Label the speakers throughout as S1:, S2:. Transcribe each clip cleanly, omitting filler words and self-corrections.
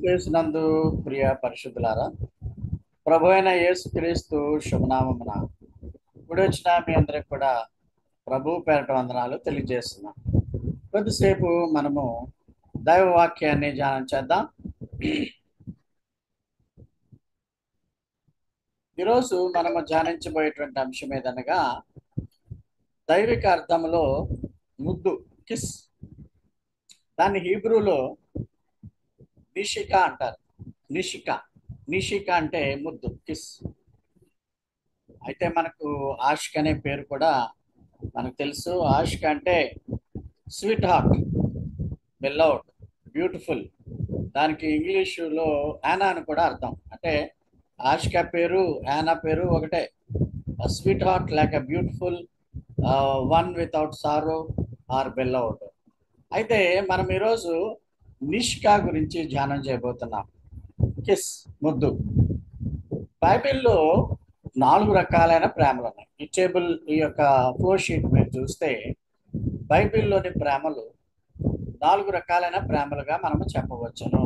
S1: యేసునందు ప్రియ పరిశుద్ధులారా, ప్రభు అయిన యేసుక్రీస్తు శుభనామమున ఇప్పుడు వచ్చిన మీ అందరికి కూడా ప్రభు పేరట వందనాలు తెలియజేస్తున్నాం. కొద్దిసేపు మనము దైవ వాక్యాన్ని ధ్యానం చేద్దాం. ఈరోజు మనము ధ్యానించబోయేటువంటి అంశం ఏదనగా దైవిక అర్థంలో ముద్దు, కిస్. దాన్ని హీబ్రూలో నిషిక అంటారు. నిషిక అంటే ముద్దు, కిస్. అయితే మనకు ఆషిక్ అనే పేరు కూడా మనకు తెలుసు. ఆషిక్ అంటే స్వీట్ హార్ట్, బెల్లౌడ్, బ్యూటిఫుల్. దానికి ఇంగ్లీషులో యానా అని కూడా అర్థం. అంటే ఆషిక పేరు యానా పేరు ఒకటే. స్వీట్ హార్ట్ లేక beautiful, one without sorrow or beloved. అయితే మనం ఈరోజు నిష్కా గురించి ధ్యానం చేయబోతున్నాం. కిస్, ముద్దు. బైబిల్లో 4 రకాలైన ప్రేమలు ఉన్నాయి. ఈ యొక్క ఫ్లో షీట్ మీరు చూస్తే బైబిల్లోని ప్రేమలు 4 రకాలైన ప్రేమలుగా మనము చెప్పవచ్చును.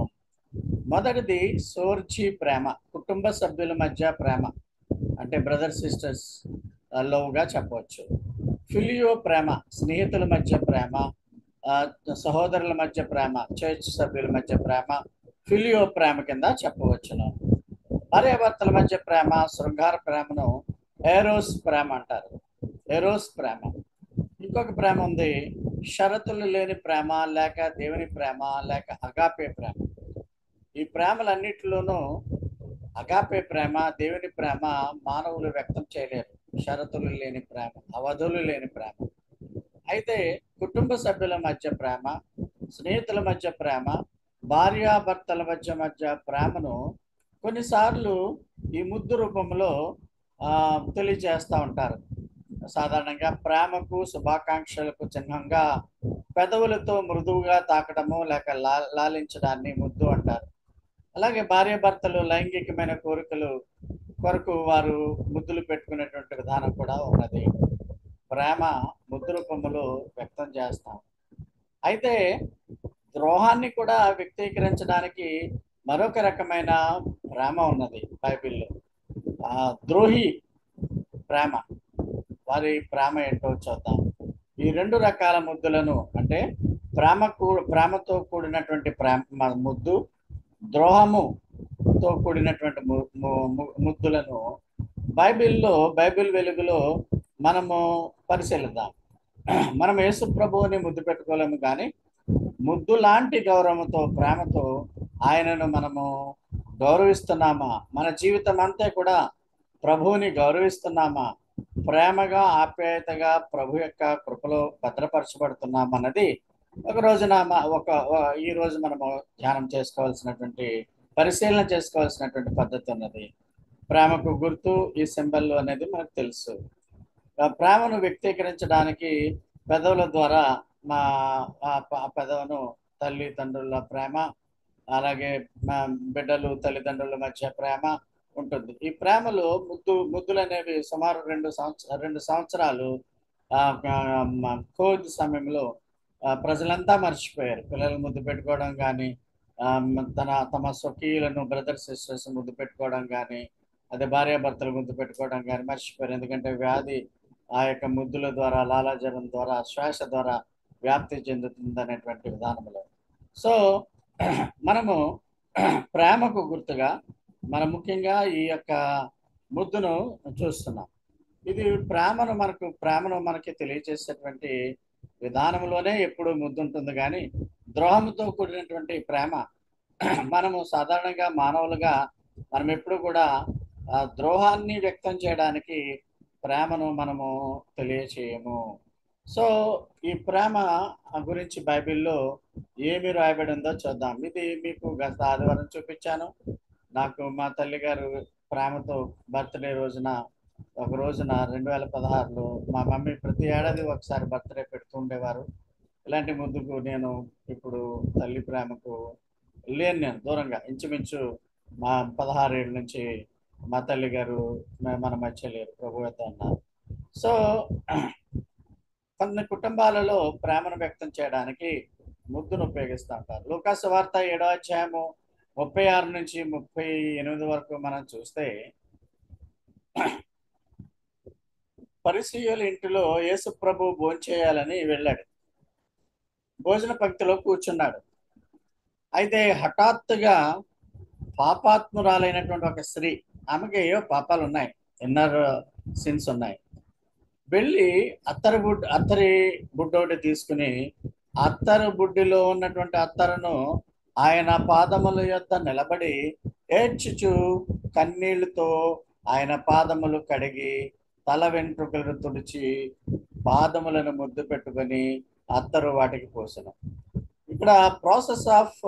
S1: మొదటిది సోర్జీ ప్రేమ, కుటుంబ సభ్యుల మధ్య ప్రేమ, అంటే బ్రదర్ సిస్టర్స్ లవ్గా చెప్పవచ్చు. ఫిలియో ప్రేమ, స్నేహితుల మధ్య ప్రేమ, సహోదరుల మధ్య ప్రేమ, చర్చ్ సభ్యుల మధ్య ప్రేమ ఫిలియో ప్రేమ కింద చెప్పవచ్చును. భార్యాభర్తల మధ్య ప్రేమ, శృంగార ప్రేమను ఎరోస్ ప్రేమ అంటారు. ఎరోస్ ప్రేమ. ఇంకొక ప్రేమ ఉంది, షరతులు లేని ప్రేమ లేక దేవుని ప్రేమ లేక అగాపే ప్రేమ. ఈ ప్రేమలన్నిటిలోనూ అగాపే ప్రేమ, దేవుని ప్రేమ మానవులు వ్యక్తం చేయలేరు. షరతులు లేని ప్రేమ, అవధులు లేని ప్రేమ. అయితే కుటుంబ సభ్యుల మధ్య ప్రేమ, స్నేహితుల మధ్య ప్రేమ, భార్యాభర్తల మధ్య ప్రేమను కొన్నిసార్లు ఈ ముద్దు రూపంలో తెలియజేస్తూ ఉంటారు. సాధారణంగా ప్రేమకు శుభాకాంక్షలకు చిహ్నంగా పెదవులతో మృదువుగా తాకడము లేక లాలించడాన్ని ముద్దు అంటారు. అలాగే భార్యాభర్తలు లైంగికమైన కోరికలు కొరకు వారు ముద్దులు పెట్టుకునేటువంటి విధానం కూడా ఉన్నది. ప్రేమ ముద్దు రూపంలో వ్యక్తం చేస్తాం. అయితే ద్రోహాన్ని కూడా వ్యక్తీకరించడానికి మరొక రకమైన ప్రేమ ఉన్నది బైబిల్లో. ద్రోహి ప్రేమ, వారి ప్రేమ ఏంటో చూద్దాం. ఈ 2 రకాల ముద్దులను, అంటే ప్రేమతో కూడినటువంటి ప్రేమ ముద్దు, ద్రోహముతో కూడినటువంటి ముద్దులను బైబిల్ వెలుగులో మనము పరిశీలిద్దాం. మనం యేసు ప్రభువుని ముద్దు పెట్టుకోలేము, కానీ ముద్దు లాంటి గౌరవంతో, ప్రేమతో ఆయనను మనము గౌరవిస్తున్నామా? మన జీవితం అంతా కూడా ప్రభువుని గౌరవిస్తున్నామా? ప్రేమగా, ఆప్యాయతగా ప్రభు యొక్క కృపలో భద్రపరచబడుతున్నామన్నది ఈ రోజు మనము ధ్యానం చేసుకోవాల్సినటువంటి, పరిశీలన చేసుకోవాల్సినటువంటి పద్ధతి ఉన్నది. ప్రేమకు గుర్తు ఈ సింబల్ అనేది మనకు తెలుసు. ప్రేమను వ్యక్తీకరించడానికి పెదవుల ద్వారా పెదవును తల్లిదండ్రుల ప్రేమ, అలాగే బిడ్డలు తల్లిదండ్రుల మధ్య ప్రేమ ఉంటుంది. ఈ ప్రేమలో ముద్దులు అనేవి సుమారు 2 సంవత్సరాలు కోవిడ్ సమయంలో ప్రజలంతా మర్చిపోయారు. పిల్లలు ముద్దు పెట్టుకోవడం కానీ, తమ స్వకీయులను బ్రదర్ సిస్టర్స్ ముద్దు పెట్టుకోవడం కానీ, అదే భార్యాభర్తలు ముద్దు పెట్టుకోవడం కానీ మర్చిపోయారు. ఎందుకంటే వ్యాధి ఆ యొక్క ముద్దుల ద్వారా, లాలాజలం ద్వారా, శ్వాస ద్వారా వ్యాప్తి చెందుతుంది అనేటువంటి విధానంలో. సో మనము ప్రేమకు గుర్తుగా మనం ముఖ్యంగా ఈ యొక్క ముద్దును చూస్తున్నాం. ఇది ప్రేమను మనకి తెలియజేసేటువంటి విధానంలోనే ఎప్పుడు ముద్దు ఉంటుంది, కానీ ద్రోహంతో కూడినటువంటి ప్రేమ మనము సాధారణంగా మానవులుగా మనం ఎప్పుడు కూడా ద్రోహాన్ని వ్యక్తం చేయడానికి ప్రేమను మనము తెలియచేయము. సో ఈ ప్రేమ గురించి బైబిల్లో ఏమి రాయబడి ఉందో చూద్దాం. ఇది మీకు గత ఆదివారం చూపించాను. నాకు మా తల్లి గారు ప్రేమతో బర్త్డే రోజున, ఒక రోజున 2016లో మా మమ్మీ ప్రతి ఏడాది ఒకసారి బర్త్డే పెడుతూ ఉండేవారు. ఇలాంటి ముద్దుకు నేను ఇప్పుడు తల్లి ప్రేమకు లేను. నేను దూరంగా, ఇంచుమించు మా 16 ఏళ్ళ నుంచి మా తల్లి గారు మన మధ్య లేరు, ప్రభు వద్ద ఉన్నారు. సో కొన్ని కుటుంబాలలో ప్రేమను వ్యక్తం చేయడానికి ముద్దును ఉపయోగిస్తూ ఉంటారు. లూకా సువార్త 7వ అధ్యాయము 36 నుంచి 38 వరకు మనం చూస్తే పరిసయ్యుల ఇంటిలో యేసు ప్రభు భోంచేయాలని వెళ్ళాడు. భోజన పంక్తిలో కూర్చున్నాడు. అయితే హఠాత్తుగా పాపాత్మురాలైనటువంటి ఒక స్త్రీ, ఆమెకి ఏవో పాపాలు ఉన్నాయి, ఇన్నర్ సిన్స్ ఉన్నాయి, వెళ్ళి అత్తరి బుడ్డోటి తీసుకుని అత్తరు బుడ్డిలో ఉన్నటువంటి అత్తరును ఆయన పాదముల యొద్ద నిలబడి ఏడ్చుచు కన్నీళ్లతో ఆయన పాదములు కడిగి తల వెంట్రుకలను తుడిచి పాదములను ముద్దు పెట్టుకొని అత్తరు వాటికి పోసెను. ఇక్కడ ప్రాసెస్ ఆఫ్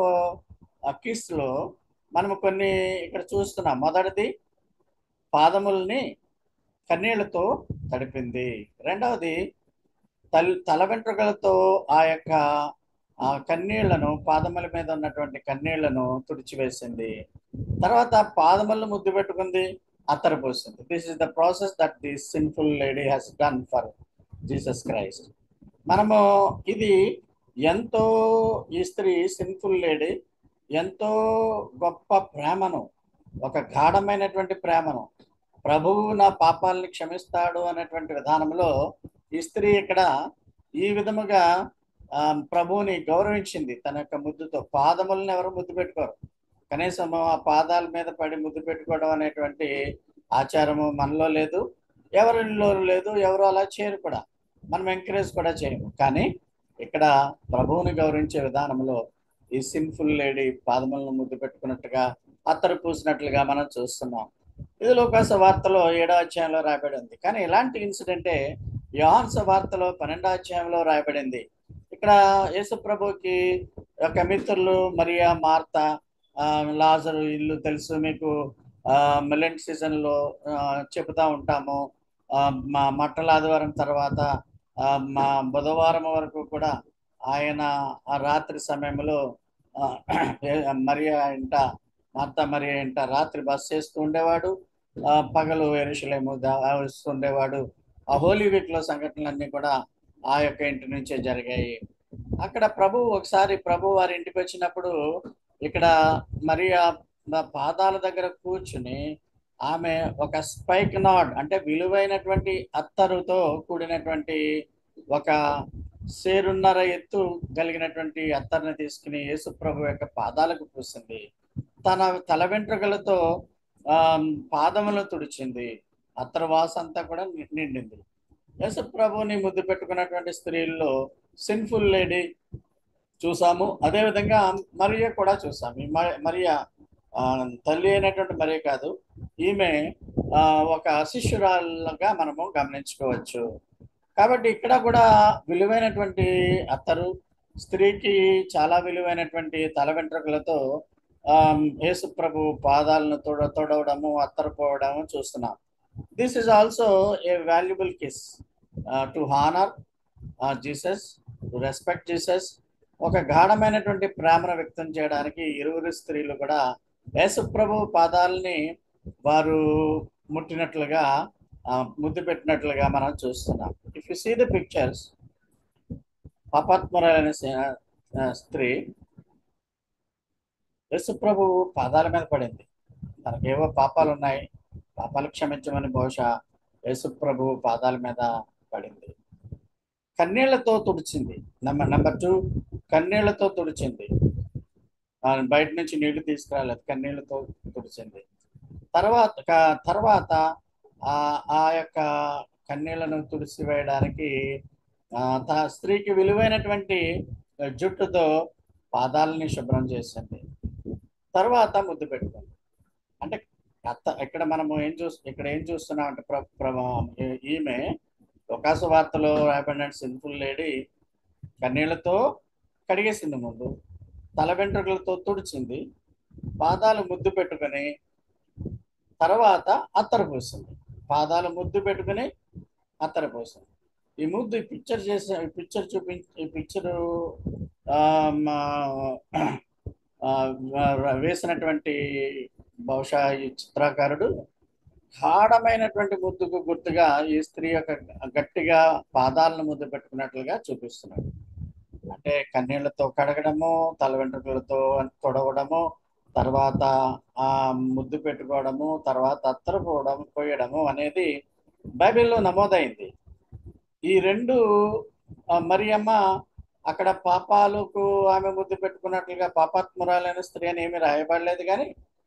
S1: కిస్ లో మనము కొన్ని ఇక్కడ చూస్తున్నాం. మొదటిది పాదముల్ని కన్నీళ్లతో తడిపింది. రెండవది తల వెంట్రుకలతో ఆ యొక్క కన్నీళ్లను, పాదముల మీద ఉన్నటువంటి కన్నీళ్లను తుడిచివేసింది. తర్వాత పాదములను ముద్దు పెట్టుకుంది, అత్తరు పోసింది. This is the process that the sinful lady has done for Jesus Christ. మనము ఇది ఎంతో, ఈ స్త్రీ సిన్ఫుల్ లేడీ ఎంతో గొప్ప ప్రేమను, ఒక గాఢమైనటువంటి ప్రేమను, ప్రభువు నా పాపాలని క్షమిస్తాడు అనేటువంటి విధానంలో ఈ స్త్రీ ఇక్కడ ఈ విధముగా ప్రభువుని గౌరవించింది. తన యొక్క ముద్దుతో. పాదములను ఎవరు ముద్దు పెట్టుకోరు, కనీసం ఆ పాదాల మీద పడి ముద్దు పెట్టుకోవడం అనేటువంటి ఆచారము మనలో లేదు, ఎవరిలో లేదు, ఎవరు అలా చేయరు కూడా, మనం ఎంకరేజ్ కూడా చేయము. కానీ ఇక్కడ ప్రభువుని గౌరవించే విధానంలో ఈ సిన్ఫుల్ లేడీ పాదములను ముద్దు పెట్టుకున్నట్టుగా, అత్తరు పూసినట్లుగా మనం చూస్తున్నాం. ఇది లూకా సువార్తలో 7వ అధ్యాయంలో రాయబడి ఉంది. కానీ ఇలాంటి ఇన్సిడెంటే యోహాను సువార్తలో 12వ అధ్యాయంలో రాయబడింది. ఇక్కడ యేసు ప్రభుకి ఒక మిత్రులు మరియా, మార్తా, లాజరు ఇల్లు తెలుసు మీకు. లెంట్ సీజన్లో చెబుతూ ఉంటాము. మా మట్టల ఆదివారం తర్వాత మా బుధవారం వరకు కూడా ఆయన ఆ రాత్రి సమయంలో మరియా ఇంట, మార్తా మరియా ఇంట రాత్రి బస చేస్తూ ఉండేవాడు, పగలు యెరూషలేము వస్తుండేవాడు. ఆ హోలీ వీక్ లో సంఘటనలన్నీ కూడా ఆ యొక్క ఇంటి నుంచే జరిగాయి. అక్కడ ఒకసారి ప్రభు వారి ఇంటికి వచ్చినప్పుడు ఇక్కడ మరియా పాదాల దగ్గర కూర్చుని ఆమె ఒక స్పైక్ నాడ్, అంటే విలువైనటువంటి అత్తరుతో కూడినటువంటి ఒక సేరున్నర ఎత్తు కలిగినటువంటి అత్తర్ని తీసుకుని యేసు ప్రభు యొక్క పాదాలకు పూసింది. తన తల వెంట్రుకలతో పాదములను తుడిచింది. అత్తరు వాసంతా కూడా నిండింది. యేసు ప్రభుని ముద్దు పెట్టుకున్నటువంటి స్త్రీల్లో సిన్ఫుల్ లేడీ చూసాము. అదేవిధంగా మరియ కూడా చూసాము. ఈ మరియ తల్లి అయినటువంటి మరియ కాదు, ఈమె ఒక శిష్యురాలుగా మనము గమనించుకోవచ్చు. కాబట్టి ఇక్కడ కూడా విలువైనటువంటి అత్తరు, స్త్రీకి చాలా విలువైనటువంటి తల వెంట్రుకలతో యేసు ప్రభు పాదాలను తొడవడము, అత్తరు పోవడము చూస్తున్నాం. This is also a valuable kiss to honour Jesus, to respect Jesus. ఒక గాఢమైనటువంటి ప్రేమను వ్యక్తం చేయడానికి ఇరువురు స్త్రీలు కూడా యేసు ప్రభు పాదాలని వారు ముట్టినట్లుగా, ముద్దు పెట్టినట్లుగా మనం చూస్తున్నాం. If you see the pictures, పాపాత్మురాలైన స్త్రీ యేసు ప్రభు పాదాల మీద పడింది. తనకేవో పాపాలు ఉన్నాయి, పాపాలు క్షమించమని బహుశా యేసు ప్రభు పాదాల మీద పడింది. కన్నీళ్లతో తుడిచింది. నెంబర్ 2, కన్నీళ్లతో తుడిచింది. బయట నుంచి నీళ్లు తీసుకురాలేదు, కన్నీళ్లతో తుడిచింది. తర్వాత ఆ యొక్క కన్నీళ్లను తుడిసివేయడానికి స్త్రీకి విలువైనటువంటి జుట్టుతో పాదాలని శుభ్రం చేసింది. తర్వాత ముద్దు పెట్టుకుంది. అంటే ఇక్కడ మనము ఏం చూస్తున్నాం అంటే ఈమె లూకా సువార్తలో రాయబడిన సిన్ఫుల్ లేడీ కన్నీళ్లతో కడిగేసింది, ముందు తల వెంట్రుకలతో తుడిచింది, పాదాలు ముద్దు పెట్టుకుని తర్వాత అత్తరు పోసింది. పాదాలు ముద్దు పెట్టుకుని అత్తరు పోసింది. ఈ ముద్దు ఈ పిక్చరు వేసినటువంటి బహుశా ఈ చిత్రకారుడు గాఢమైనటువంటి ముద్దుకు గుర్తుగా ఈ స్త్రీ యొక్క గట్టిగా పాదాలను ముద్దు పెట్టుకున్నట్లుగా చూపిస్తున్నాడు. అంటే కన్నీళ్లతో కడగడము, తల వెంట్రుకలతో తొడవడము, తర్వాత ఆ ముద్దు పెట్టుకోవడము, తర్వాత అత్తరు పోయడము అనేది బైబిల్లో నమోదైంది. ఈ రెండు మరియమ్మ అక్కడ పాపాలకు ఆమె ముద్దు పెట్టుకున్నట్లుగా పాపాత్మురాలైన స్త్రీ అని ఏమి రాయబడలేదు, కానీ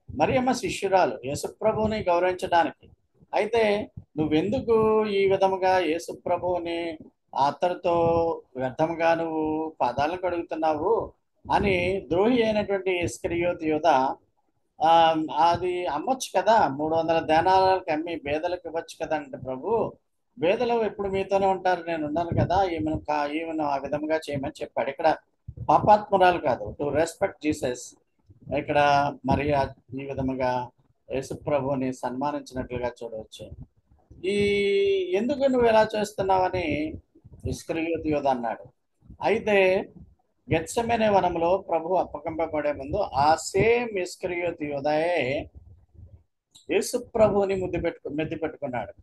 S1: మరియమ్మ శిష్యురాలు యేసుప్రభువుని గౌరవించడానికి. అయితే నువ్వెందుకు ఈ విధముగా యేసుప్రభువుని అతడితో వ్యర్థముగా నువ్వు పాదాలను కడుగుతున్నావు అని ద్రోహి అయినటువంటి ఇస్కరియోతు యూద అది అమ్మొచ్చు కదా, 300 దేనాలకు అమ్మి బేదలకు ఇవ్వచ్చు కదా అంటే, ప్రభు బేదలు ఎప్పుడు మీతోనే ఉంటారు, నేను ఉన్నాను కదా, ఈమెను ఆ విధంగా చేయమని చెప్పాడు. ఇక్కడ పాపాత్మురాలు కాదు, టు రెస్పెక్ట్ జీసస్. ఇక్కడ మరియా ఈ విధముగా యేసుప్రభుని సన్మానించినట్లుగా చూడవచ్చు. ఈ ఎందుకు నువ్వు ఎలా చేస్తున్నావని ఇస్కరియోతు యూద అన్నాడు. అయితే గెత్సెమనే వనంలో ప్రభు అప్పగింపబడే ముందు ఆ సేమ్ ఇస్కరియోతు యూదయే యేసు ప్రభువుని మెద్ది పెట్టుకున్నాడు.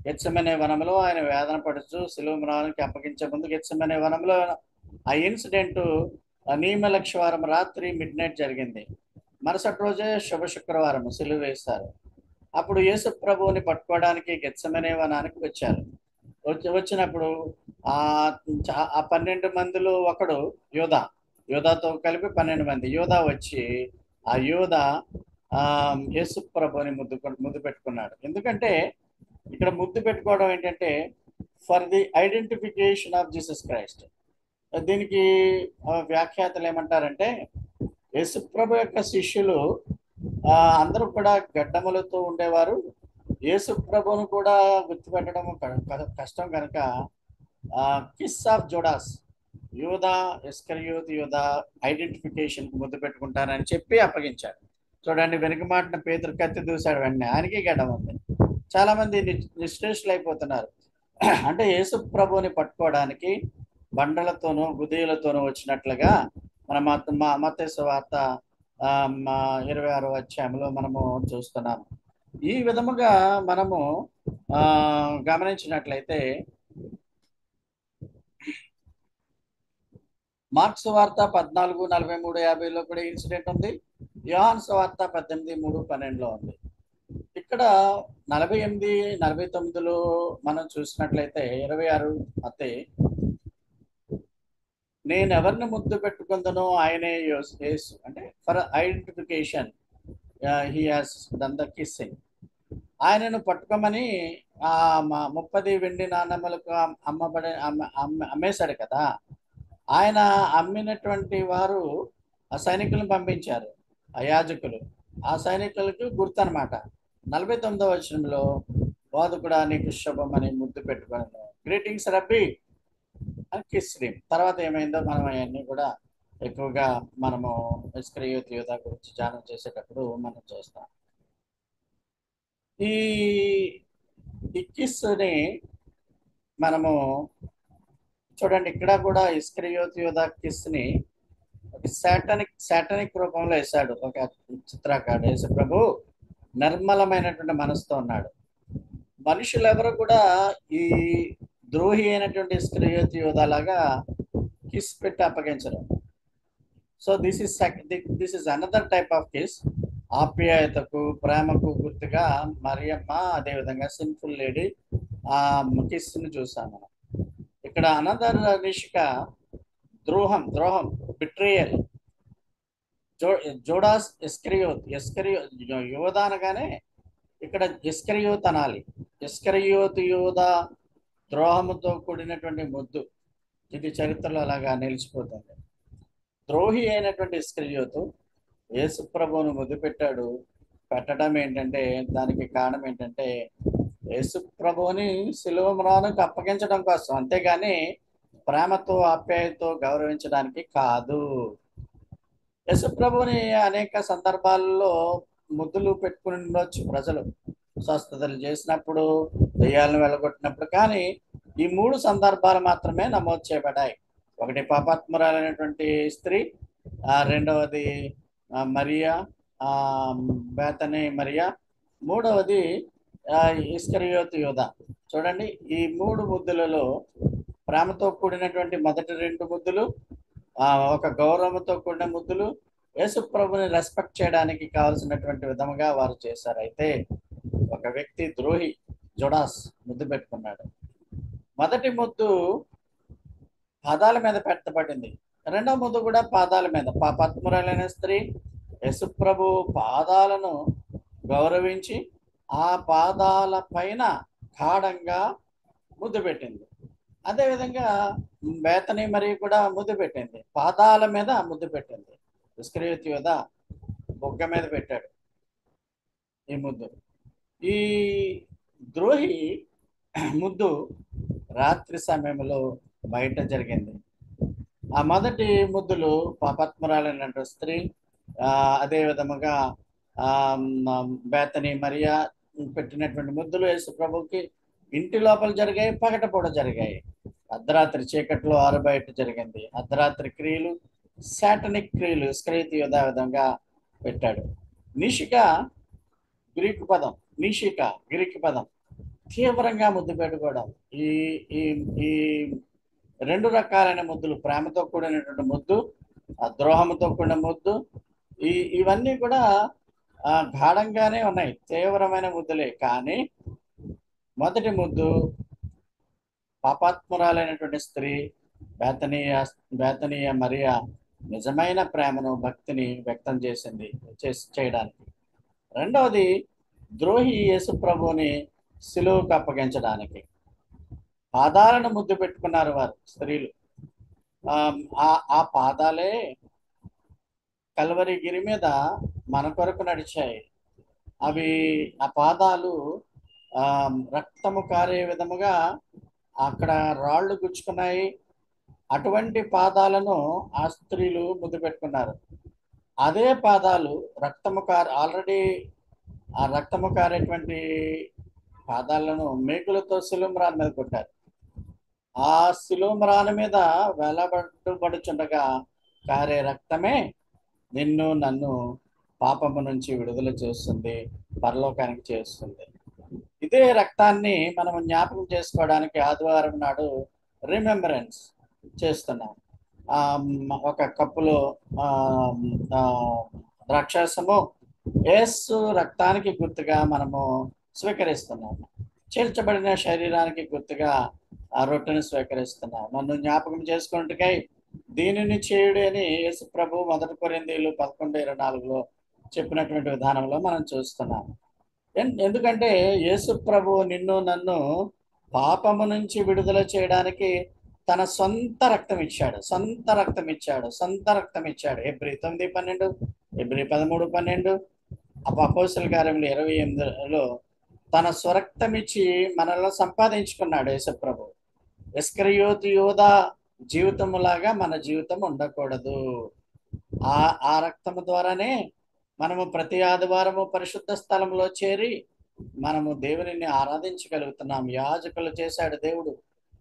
S1: గెత్సెమనే వనంలో ఆయన వేదన పడుచు సిలువ మ్రానికి అప్పగించే ముందు గెత్సెమనే వనంలో ఆ ఇన్సిడెంట్ నియమలక్షవారం రాత్రి మిడ్ నైట్ జరిగింది. మరుసటి రోజే శుభ శుక్రవారం సిలువ వేస్తారు. అప్పుడు యేసు ప్రభువుని పట్టుకోవడానికి గెత్సెమనే వనానికి వచ్చారు. వచ్చినప్పుడు ఆ 12 మందిలో ఒకడు యోధాతో కలిపి 12 మంది యోధా వచ్చి ఆ యోధా యేసు ప్రభుని ముద్దు పెట్టుకున్నాడు. ఎందుకంటే ఇక్కడ ముద్దు పెట్టుకోవడం ఏంటంటే for the identification of Jesus Christ. దీనికి వ్యాఖ్యాతలు ఏమంటారంటే యేసు ప్రభు యొక్క శిష్యులు అందరూ కూడా గడ్డములతో ఉండేవారు. యేసు ప్రభువును కూడా గుర్తుపెట్టడం కష్టం కనుక కిస్ ఆఫ్ జోడాస్, యూదా ఇస్కరియోతు యూదా ఐడెంటిఫికేషన్కి ముద్దు పెట్టుకుంటారని చెప్పి అప్పగించాడు. చూడండి, వెనుక మాటన పేతురు కత్తి దూశాడు, వెంటనే ఆయనకి గడ్డం ఉంది. చాలా మంది నిశ్చేష్లు అయిపోతున్నారు. అంటే యేసు ప్రభువుని పట్టుకోవడానికి బండలతోనూ గుదియలతోనూ వచ్చినట్లుగా మన మత్తయి సువార్త 26వ అధ్యాయంలో మనము చూస్తున్నాము. ఈ విధముగా మనము గమనించినట్లయితే మార్క్స్ సువార్త 14:43-50లో కూడా ఇన్సిడెంట్ ఉంది. యోహాను సువార్త 18:3-12లో ఉంది. ఇక్కడ 48-49లో మనం చూసినట్లయితే 26 అతే నేను ఎవరిని ముద్దు పెట్టుకుందనో ఆయనే యేసు, అంటే for identification he has done the kissing. ఆయనను పట్టుకోమని 30 వెండి నాణ్యములకు అమ్మేశాడు కదా. ఆయన అమ్మినటువంటి వారు ఆ సైనికులను పంపించారు, ఆ యాజకులు. ఆ సైనికులకు గుర్తు అనమాట. 49వ వచనంలో బోధకుడా నీకు శుభం అని ముద్దు పెట్టుకున్నాను, గ్రీటింగ్స్ రబ్బీ అని కిస్రీం. తర్వాత ఏమైందో మనం అవన్నీ కూడా ఎక్కువగా మనము ఇస్కరియోతు యూదా గురించి ధ్యానం చేసేటప్పుడు మనం చూస్తాం. ఈ కిస్ని మనము చూడండి, ఇక్కడ కూడా ఇస్కరియోతు యూదా కిస్ని ఒక శాటనిక్ రూపంలో వేశాడు ఒక చిత్రకారుడు. యేసు ప్రభు నిర్మలమైనటువంటి మనసుతో ఉన్నాడు. మనుషులు ఎవరు కూడా ఈ ద్రోహి అయినటువంటి ఇస్కరియోతు యూదా లాగా కిస్ పెట్టి అప్పగించరు. So this is another type of kiss. ఆప్యాయతకు ప్రేమకు గుర్తుగా మరియమ్మ, అదేవిధంగా సింపుల్ లేడీ ఆ కిస్ని చూసాం మనం. ఇక్కడ అనదర్ నిష్క ద్రోహం, బిట్రేయల్. జోడాస్ ఇస్కరియోత్ యోధా అనగానే ఇక్కడ ఇస్కరియోత్ అనాలి. ఇస్కరియోతు యోధా ద్రోహముతో కూడినటువంటి ముద్దు, ఇది చరిత్రలో అలాగా నిలిచిపోతుంది. ద్రోహి అయినటువంటి ఇస్కరియోతు యేసు ప్రభువును ముద్దు పెట్టడం ఏంటంటే, దానికి కారణం ఏంటంటే యేసు ప్రభువుని సిలువ మ్రానుకు అప్పగించడం కోసం, అంతేగాని ప్రేమతో ఆప్యాయతో గౌరవించడానికి కాదు. యేసు ప్రభువుని అనేక సందర్భాల్లో ముద్దులు పెట్టుకుని ఉండొచ్చు ప్రజలు, స్వస్థతలు చేసినప్పుడు, దెయ్యాలను వెళ్ళగొట్టినప్పుడు. కానీ ఈ 3 సందర్భాలు మాత్రమే నమోదు చేయబడ్డాయి. ఒకటి పాపాత్మురాలైనటువంటి స్త్రీ, రెండవది మరియా, బేతనీ మరియా, మూడవది ఇస్కరియోతు యూదా. చూడండి, ఈ 3 ముద్దులలో ప్రేమతో కూడినటువంటి మొదటి 2 ముద్దులు, ఒక గౌరవంతో కూడిన ముద్దులు, యేసు ప్రభుని రెస్పెక్ట్ చేయడానికి కావలసినటువంటి విధముగా వారు చేశారు. అయితే ఒక వ్యక్తి ద్రోహి జుడాస్ ముద్దు పెట్టుకున్నాడు. మొదటి ముద్దు పాదాల మీద పెట్టబడింది. రెండవ ముద్దు కూడా పాదాల మీద. పాపాత్మురాలైన స్త్రీ యేసుప్రభు పాదాలను గౌరవించి ఆ పాదాల పైన గాఢంగా ముద్దు పెట్టింది. అదేవిధంగా బేతనీ మరి కూడా ముద్దు పెట్టింది, పాదాల మీద ముద్దు పెట్టింది. ఇస్కరియోతు యూదా బొగ్గ మీద పెట్టాడు ఈ ముద్దు. ఈ ద్రోహి ముద్దు రాత్రి సమయంలో బయట జరిగింది. ఆ మొదటి ముద్దులు పాపాత్మురాలైన స్త్రీ, అదే విధముగా బేతనీ మరియా పెట్టినటువంటి ముద్దులు యేసు ప్రభుకి ఇంటి లోపల జరిగాయి, పగటపూట జరిగాయి. అర్ధరాత్రి చీకట్లో ఆరుబయట జరిగింది. అర్ధరాత్రి క్రియలు, శాటనిక్ క్రియలు ఇస్కరియోతు యూదా విధంగా పెట్టాడు. నిషిక గ్రీకు పదం తీవ్రంగా ముద్దు పెట్టుకోవడం. ఈ ఈ ఈ రెండు రకాలైన ముద్దులు, ప్రేమతో కూడినటువంటి ముద్దు, ద్రోహంతో కూడిన ముద్దు, ఇవన్నీ కూడా గాఢంగానే ఉన్నాయి, తీవ్రమైన ముద్దులే. కానీ మొదటి ముద్దు పాపాత్మురాలైనటువంటి స్త్రీ బేతనీయ మరియా నిజమైన ప్రేమను, భక్తిని వ్యక్తం చేయడానికి. రెండవది ద్రోహి యేసు ప్రభుని సిలువకు అప్పగించడానికి. పాదాలను ముద్దు పెట్టుకున్నారు వారు స్త్రీలు. ఆ పాదాలే కల్వరి గిరి మీద మన కొరకు నడిచాయి. ఆ పాదాలు రక్తము కారే విధముగా అక్కడ రాళ్ళు గుచ్చుకున్నాయి. అటువంటి పాదాలను ఆ స్త్రీలు ముద్దు పెట్టుకున్నారు. అదే పాదాలు ఆల్రెడీ ఆ రక్తము కారేటువంటి పాదాలను మేకులతో శిలుమ్రాన్ మీద కొట్టారు. ఆ శిలుమ్రాన్ మీద వేలాబడుచుండగా కారే రక్తమే నిన్ను నన్ను పాపము నుంచి విడుదల చేస్తుంది, పరలోకానికి చేస్తుంది. ఇదే రక్తాన్ని మనం జ్ఞాపకం చేసుకోవడానికి ఆదివారం నాడు రిమెంబరెన్స్ చేస్తున్నాం. ఒక కప్పులో ద్రాక్షారసము యేసు రక్తానికి గుర్తుగా మనము స్వీకరిస్తున్నాము. చేర్చబడిన శరీరానికి గుర్తుగా ఆ రొట్టెను స్వీకరిస్తున్నాం. నన్ను జ్ఞాపకం చేసుకున్నట్టుకై దీనిని చేయుడు అని యేసు ప్రభు 1 కొరింథీయులు 11:24 చెప్పినటువంటి విధానంలో మనం చూస్తున్నాం. ఎందుకంటే యేసు ప్రభు నిన్ను నన్ను పాపము నుంచి విడుదల చేయడానికి తన సొంత రక్తం ఇచ్చాడు. హెబ్రీ 9:12, హెబ్రీ 13:12, అపోస్తలుల కార్యములు 28లో తన స్వరక్తం ఇచ్చి మనల్ని సంపాదించుకున్నాడు యేసు ప్రభు. ఇస్కరియోతు యూదా జీవితములాగా మన జీవితం ఉండకూడదు. ఆ రక్తము ద్వారానే మనము ప్రతి ఆదివారము పరిశుద్ధ స్థలంలో చేరి మనము దేవునిని ఆరాధించగలుగుతున్నాం. యాజకులు చేశాడు దేవుడు,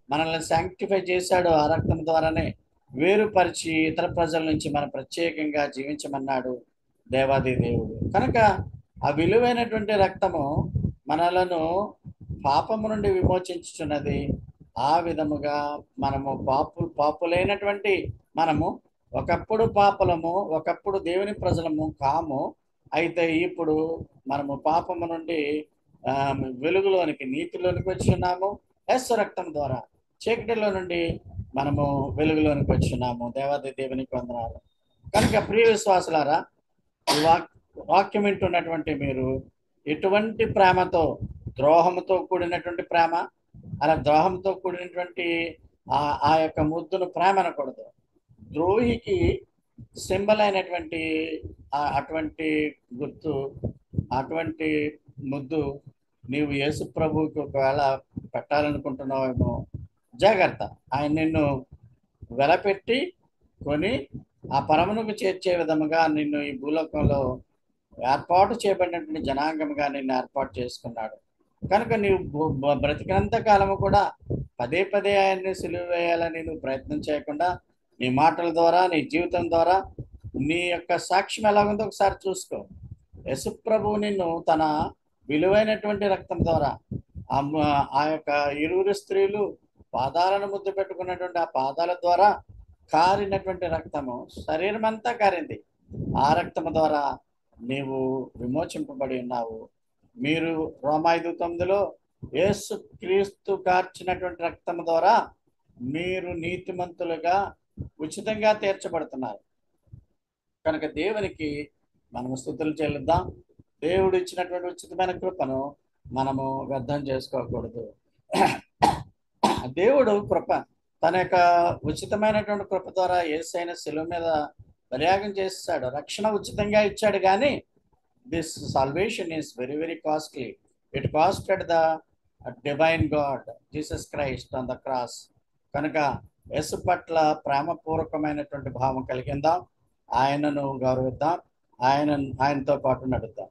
S1: మనల్ని శాంక్టిఫై చేశాడు. ఆ రక్తం ద్వారానే వేరుపరిచి ఇతర ప్రజల నుంచి మనం ప్రత్యేకంగా జీవించమన్నాడు దేవాది దేవుడు. కనుక ఆ విలువైనటువంటి రక్తము మనలను పాపము నుండి విమోచించుచున్నది. ఆ విధముగా మనము పాపులైనటువంటి మనము ఒకప్పుడు పాపలము, ఒకప్పుడు దేవుని ప్రజలము కాము. అయితే ఇప్పుడు మనము పాపము నుండి వెలుగులోనికి, నీతిలోనికి వచ్చున్నాము. యేసు రక్తం ద్వారా చీకటిలో నుండి మనము వెలుగులోనికి వచ్చున్నాము. దేవాది దేవునికి వందనాలు. కనుక ప్రియ విశ్వాసులారా, ఈ వాక్యం వింటున్నటువంటి మీరు ఎటువంటి ప్రేమతో, ద్రోహంతో కూడినటువంటి ప్రేమ, అలా ద్రోహంతో కూడినటువంటి ఆ యొక్క ముద్దును ప్రేమ అనకూడదు. ద్రోహికి సింబల్ అయినటువంటి అటువంటి గుర్తు, అటువంటి ముద్దు నీవు యేసు ప్రభువుకి ఒకవేళ పెట్టాలనుకుంటున్నావేమో, జాగ్రత్త. ఆయన నిన్ను వెలపెట్టి కొని ఆ పరమునకు చేర్చే విధముగా నిన్ను ఈ భూలోకంలో ఏర్పాటు చేయబడినటువంటి జనాంగంగా నిన్ను ఏర్పాటు చేసుకున్నాడు. కనుక నీవు బ్రతికినంత కాలము కూడా పదే పదే ఆయన్ని సిలువ వేయాలని నువ్వు ప్రయత్నం చేయకుండా, నీ మాటల ద్వారా, నీ జీవితం ద్వారా నీ యొక్క సాక్ష్యం ఎలా ఉందో ఒకసారి చూసుకో. యేసు ప్రభువు నిన్ను తన విలువైనటువంటి రక్తం ద్వారా, ఆ యొక్క ఇరువురు స్త్రీలు పాదాలను ముద్దు పెట్టుకున్నటువంటి ఆ పాదాల ద్వారా కారినటువంటి రక్తము శరీరం అంతా కారింది. ఆ రక్తము ద్వారా నీవు విమోచింపబడి ఉన్నావు. మీరు రోమా 5:9లో యేసు క్రీస్తు కార్చినటువంటి రక్తము ద్వారా మీరు నీతిమంతులుగా ఉచితంగా తీర్చబడుతున్నారు. కనుక దేవునికి మనము స్తుతులు చెల్లిద్దాం. దేవుడు ఇచ్చినటువంటి ఉచితమైన కృపను మనము వ్యర్థం చేసుకోకూడదు. దేవుడు కృప తన యొక్క ఉచితమైనటువంటి కృప ద్వారా యేసైన శిలువ మీద బలియాగం చేస్తాడు. రక్షణ ఉచితంగా ఇచ్చాడు, కానీ this salvation is very very costly. It costed the divine God Jesus Christ on the cross. కనుక యేసు పట్ల ప్రేమపూర్వకమైనటువంటి భావం కలిగిందాం, ఆయనను గౌరవిద్దాం, ఆయనతో పాటు నడుద్దాం.